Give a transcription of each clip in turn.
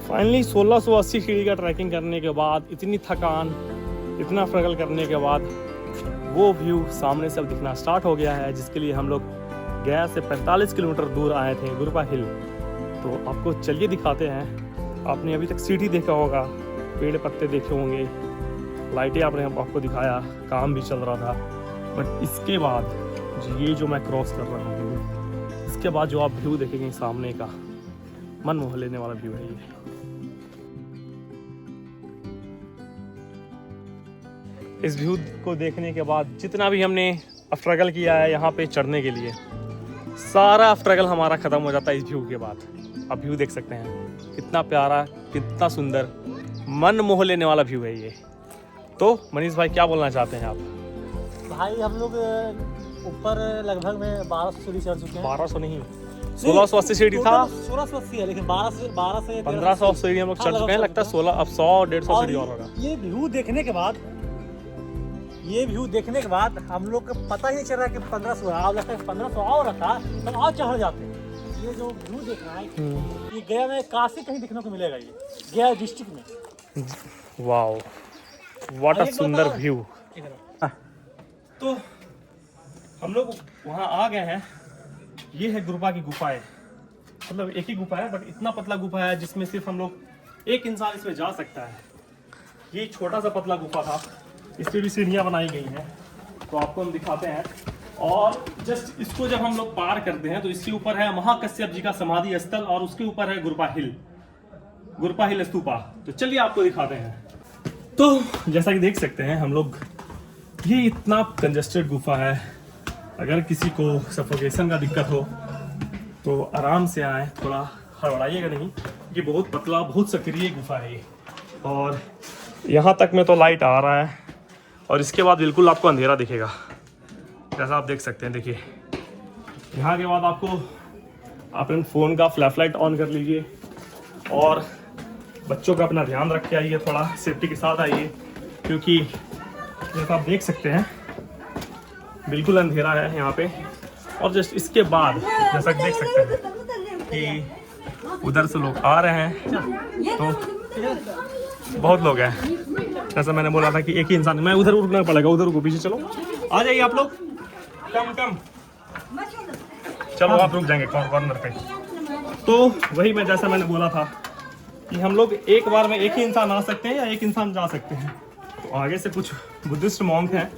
Finally 1680 सीढ़ी का trekking करने के बाद, इतनी थकान, इतना स्ट्रगल करने के बाद वो व्यू सामने से अब दिखना स्टार्ट हो गया है, जिसके लिए हम लोग गया से 45 किलोमीटर दूर आए थे, गुरपा हिल। तो आपको चलिए दिखाते हैं। आपने अभी तक सीढ़ी देखा होगा, पेड़ पत्ते देखे होंगे, लाइटें आपको दिखाया, काम भी चल रहा था। बट इसके बाद ये जो मैं क्रॉस कर रहा हूँ, इसके बाद जो आप व्यू देखेंगे सामने का, मन मोह लेने वाला व्यू है ये। इस व्यू को देखने के बाद जितना भी हमने स्ट्रगल किया है यहाँ पे चढ़ने के लिए, सारा स्ट्रगल हमारा ख़त्म हो जाता है इस व्यू के बाद। आप व्यू देख सकते हैं, कितना प्यारा, कितना सुंदर, मन मोह लेने वाला व्यू है ये। तो मनीष भाई क्या बोलना चाहते हैं आप? भाई हम लोग ऊपर लगभग में 1200 सीढ़ी चढ़ चुके हैं। 1200 नहीं, 1680 सीढ़ी था। 1680 है, लेकिन 12 से 1500 सीढ़ी हम लोग चढ़ चुके हैं। लगता है 16, अब 100-150 सीढ़ी और होगा। ये व्यू देखने के बाद हम लोग को पता ही नहीं चल रहा कि 1500 है। लगता है 1500 और रखा तो और चढ़ जाते हैं। ये जो व्यू देख रहा है, ये गया में काशी कहीं देखने को मिलेगा। ये गया डिस्ट्रिक्ट में। वाओ, व्हाट अ सुंदर व्यू। तो हम लोग वहाँ आ गए हैं। ये है गुरपा की गुफा है, मतलब एक ही गुफा है, बट इतना पतला गुफा है जिसमें सिर्फ हम लोग एक इंसान इसमें जा सकता है। ये छोटा सा पतला गुफा था, इस पर भी सीढ़ियाँ बनाई गई हैं, तो आपको हम दिखाते हैं। और जस्ट इसको जब हम लोग पार करते हैं तो इसके ऊपर है महाकश्यप जी का समाधि स्थल, और उसके ऊपर है गुरपा हिल स्तूपा। तो चलिए आपको दिखाते हैं। तो जैसा कि देख सकते हैं हम लोग, ये इतना कंजस्टेड गुफा है। अगर किसी को सफोकेशन का दिक्कत हो तो आराम से आए, थोड़ा हड़बड़ाइएगा नहीं। ये बहुत पतला, बहुत सक्रिय गुफा है ये। और यहाँ तक में तो लाइट आ रहा है, और इसके बाद बिल्कुल आपको अंधेरा दिखेगा, जैसा आप देख सकते हैं। देखिए, यहाँ के बाद आपको अपने फ़ोन का फ्लैशलाइट ऑन कर लीजिए, और बच्चों का अपना ध्यान रख के आइए, थोड़ा सेफ्टी के साथ आइए, क्योंकि जैसा आप देख सकते हैं बिल्कुल अंधेरा है यहाँ पे। और जस्ट इसके बाद जैसा कि देख सकते हैं कि उधर से लोग आ रहे हैं, तो बहुत लोग हैं। जैसा मैंने बोला था कि एक ही इंसान, मैं उधर रुकना पड़ेगा, उधर रुको, पीछे चलो, आ जाइए आप लोग, कम चलो, आप रुक जाएंगे कॉर्नर पे। तो वही जैसा मैंने बोला था कि हम लोग एक बार में एक ही इंसान आ सकते हैं या एक इंसान जा सकते हैं। तो आगे से कुछ बुद्धिस्ट मॉन्क हैं,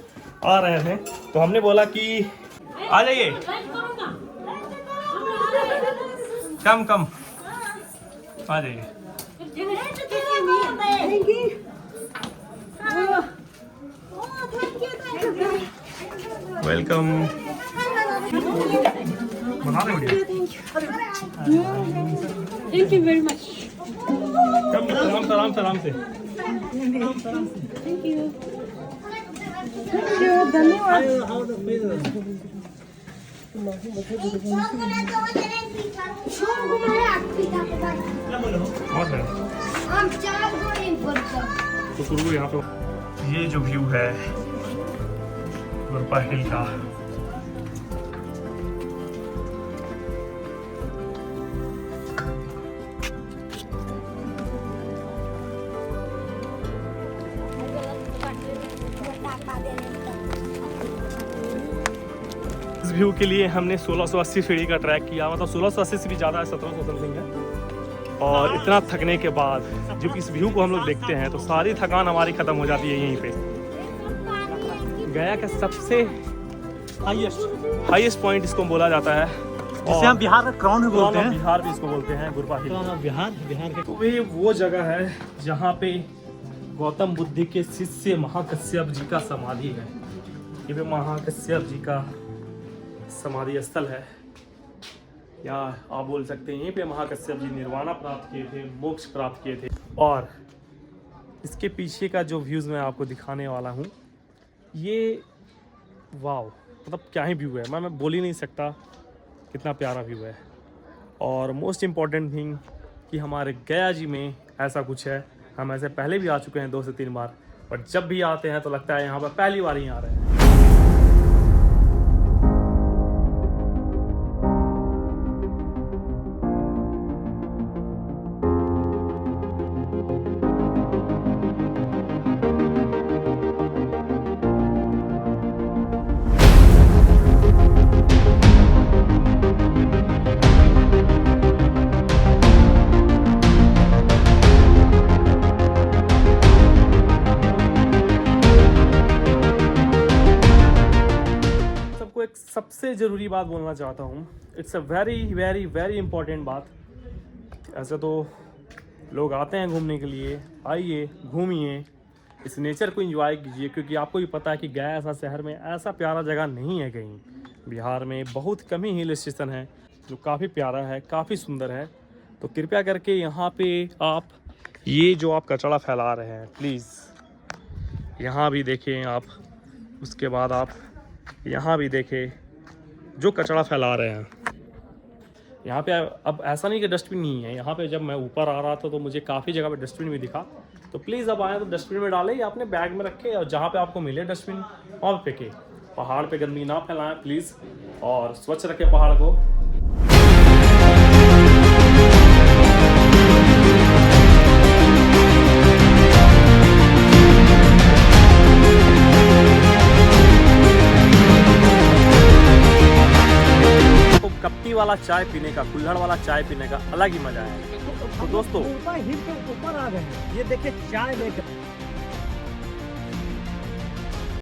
आ रहे थे, तो हमने बोला कि आ जाइए, कम आ जाइए। वेलकम। बना रहे video? Thank you very much. Come आराम से। थैंक यू, धन्यवाद। तो यहाँ पे ये जो व्यू है गुरपा हिल का, इस व्यू के लिए हमने 1680 सीढ़ी का ट्रैक किया। मतलब 1680 सीढ़ी ज़्यादा है, 1700 समथिंग है। और इतना थकने के बाद जब इस व्यू को हम लोग देखते हैं तो सारी थकान हमारी ख़त्म हो जाती है यहीं पे। गया का सबसे हाईएस्ट पॉइंट इसको बोला जाता है, जिसे हम बिहार का क्राउन भी बोलते हैं। बिहार भी इसको बोलते हैं, गुरपा हिल। बिहार के। तो ये वो जगह है जहाँ पे गौतम बुद्ध के शिष्य महाकश्यप जी का समाधि है। ये भी महाकश्यप जी का समाधि स्थल है, या आप बोल सकते हैं यहीं पे महाकश्यप जी निर्वाणा प्राप्त किए थे, मोक्ष प्राप्त किए थे। और इसके पीछे का जो व्यूज़ मैं आपको दिखाने वाला हूँ, ये वाव, मतलब क्या ही व्यू है, मैं बोल ही नहीं सकता कितना प्यारा व्यू है। और मोस्ट इम्पॉर्टेंट थिंग कि हमारे गया जी में ऐसा कुछ है। हम ऐसे पहले भी आ चुके हैं 2 से 3 बार, बट जब भी आते हैं तो लगता है यहाँ पर पहली बार ही आ रहे हैं। सबसे ज़रूरी बात बोलना चाहता हूँ, it's a very very very important बात। ऐसे तो लोग आते हैं घूमने के लिए, आइए घूमिए, इस नेचर को एंजॉय कीजिए, क्योंकि आपको भी पता है कि गया ऐसा शहर में ऐसा प्यारा जगह नहीं है कहीं। बिहार में बहुत कम ही हिल स्टेशन है जो काफ़ी प्यारा है, काफ़ी सुंदर है। तो कृपया करके यहाँ पे आप ये जो आप कचरा फैला रहे हैं, प्लीज़ यहाँ भी देखें आप, उसके बाद आप यहाँ भी देखें जो कचरा फैला रहे हैं। यहाँ पे अब ऐसा नहीं कि डस्टबिन नहीं है, यहाँ पे जब मैं ऊपर आ रहा था तो मुझे काफ़ी जगह पे डस्टबिन भी दिखा। तो प्लीज़ अब आए तो डस्टबिन में डालें या अपने बैग में रखें, और जहाँ पे आपको मिले डस्टबिन वहाँ पे फेंकें। पहाड़ पे गंदगी ना फैलाएं प्लीज़, और स्वच्छ रखें पहाड़ को। कपटी वाला चाय पीने का, कुल्हड़ वाला चाय पीने का अलग ही मजा है। तो दोस्तों ऊपर हिल के ऊपर आ गए हैं, ये देखिए चाय लेकर